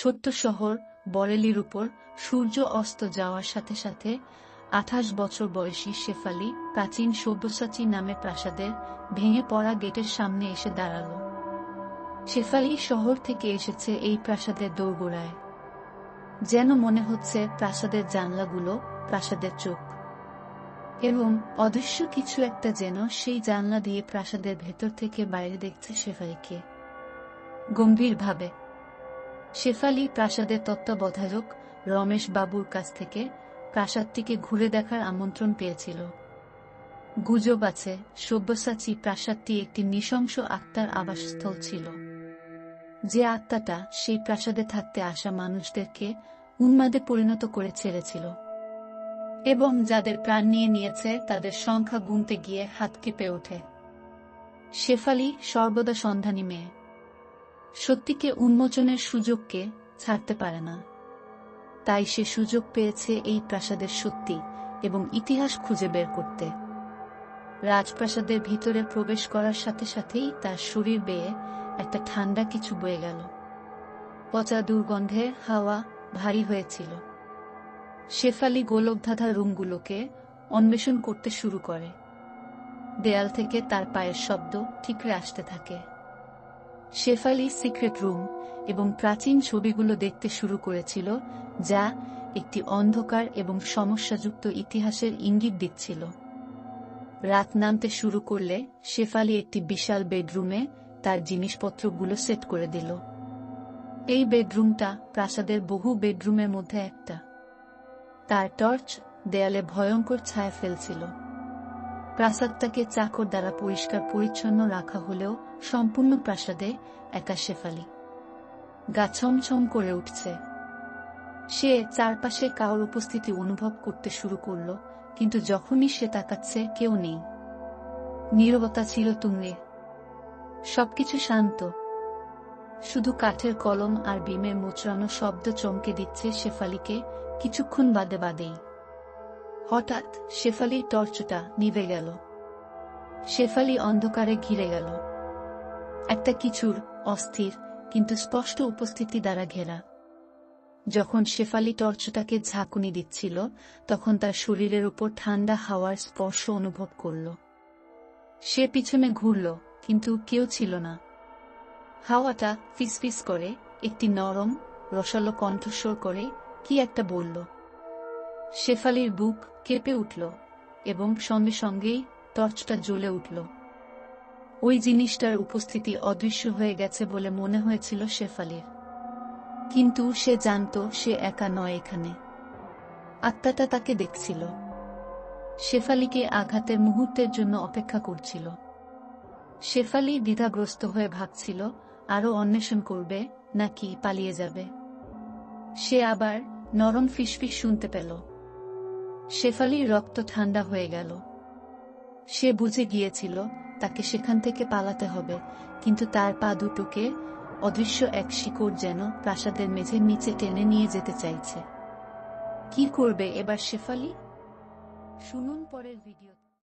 ছোট্ট শহর বরেলির উপর সূর্য অস্ত যাওয়ার সাথে সাথে 28 বছর বয়সী শেফালি প্রাচীন সব্যসাচী নামে প্রাসাদের ভেঙে পড়া গেটের সামনে এসে দাঁড়াল। শেফালি শহর থেকে এসেছে এই প্রাসাদের দোরগোড়ায়। যেন মনে হচ্ছে প্রাসাদের জানলাগুলো প্রাসাদের চোখ, এবং অদৃশ্য কিছু একটা যেন সেই জানলা দিয়ে প্রাসাদের ভেতর থেকে বাইরে দেখছে শেফালিকে গম্ভীরভাবে। শেফালি প্রাসাদের তত্ত্বাবধায়ক রমেশ বাবুর কাছ থেকে প্রাসাদটিকে ঘুরে দেখার আমন্ত্রণ পেয়েছিল। গুজব আছে সব্যসাচী প্রাসাদটি একটি নৃশংস আত্মার আবাসস্থল ছিল, যে আত্মাটা সেই প্রাসাদে থাকতে আসা মানুষদেরকে উন্মাদে পরিণত করে ছেড়েছিল, এবং যাদের প্রাণ নিয়ে নিয়েছে তাদের সংখ্যা গুনতে গিয়ে হাত কেঁপে ওঠে। শেফালি সর্বদা সন্ধানী মেয়ে, সত্যিকে উন্মোচনের সুযোগকে ছাড়তে পারে না। তাই সে সুযোগ পেয়েছে এই প্রাসাদের সত্যি এবং ইতিহাস খুঁজে বের করতে। রাজপ্রাসাদের ভিতরে প্রবেশ করার সাথে সাথেই তার শরীর বেয়ে একটা ঠান্ডা কিছু বয়ে গেল। পচা দুর্গন্ধে হাওয়া ভারী হয়েছিল। শেফালি গোলকধাঁধা রুমগুলোকে অন্বেষণ করতে শুরু করে। দেয়াল থেকে তার পায়ের শব্দ ঠিকরে আসতে থাকে। শেফালি সিক্রেট রুম এবং প্রাচীন ছবিগুলো দেখতে শুরু করেছিল, যা একটি অন্ধকার এবং সমস্যাযুক্ত ইতিহাসের ইঙ্গিত দিচ্ছিল। রাত নামতে শুরু করলে শেফালি একটি বিশাল বেডরুমে তার জিনিসপত্রগুলো সেট করে দিল। এই বেডরুমটা প্রাসাদের বহু বেডরুমের মধ্যে একটা। তার টর্চ দেয়ালে ভয়ঙ্কর ছায়া ফেলছিল। প্রাসাদটাকে চাকর দ্বারা পরিষ্কার পরিচ্ছন্ন রাখা হলেও সম্পূর্ণ প্রাসাদে একা শেফালি। গা ছমছম করে উঠছে। সে চারপাশে কারোর উপস্থিতি অনুভব করতে শুরু করল, কিন্তু যখনই সে তাকাচ্ছে কেউ নেই। নীরবতা ছিল তুঙ্গে। সবকিছু শান্ত, শুধু কাঠের কলম আর বিমের মোচড়ানো শব্দ চমকে দিচ্ছে শেফালিকে কিছুক্ষণ বাদেই। হঠাৎ শেফালির টর্চটা নিভে গেল। শেফালি অন্ধকারে ঘিরে গেল। একটা কিছুর অস্থির কিন্তু স্পষ্ট উপস্থিতি দ্বারা ঘেরা। যখন শেফালি টর্চটাকে ঝাঁকুনি দিচ্ছিল, তখন তার শরীরের উপর ঠান্ডা হাওয়ার স্পর্শ অনুভব করল। সে পিছনে ঘুরল, কিন্তু কেউ ছিল না। হাওয়াটা ফিসফিস করে একটি নরম রসালো কণ্ঠস্বর করে কি একটা বলল। শেফালির বুক কেঁপে উঠল এবং সঙ্গে সঙ্গেই টর্চটা জ্বলে উঠল। ওই জিনিসটার উপস্থিতি অদৃশ্য হয়ে গেছে বলে মনে হয়েছিল শেফালির, কিন্তু সে জানত সে একা নয় এখানে। আত্মাটা তাকে দেখছিল, শেফালিকে আঘাতের মুহূর্তের জন্য অপেক্ষা করছিল। শেফালি দ্বিধাগ্রস্ত হয়ে ভাবছিল আরো অন্বেষণ করবে নাকি পালিয়ে যাবে। সে আবার নরম ফিসফিস শুনতে পেল। শেফালির রক্ত ঠান্ডা হয়ে গেল। সে বুঝে গিয়েছিল তাকে সেখান থেকে পালাতে হবে, কিন্তু তার পা দুটোকে অদৃশ্য এক শিকড় যেন প্রাসাদের মেঝের নিচে টেনে নিয়ে যেতে চাইছে। কি করবে এবার শেফালি? শুনুন পরের ভিডিও।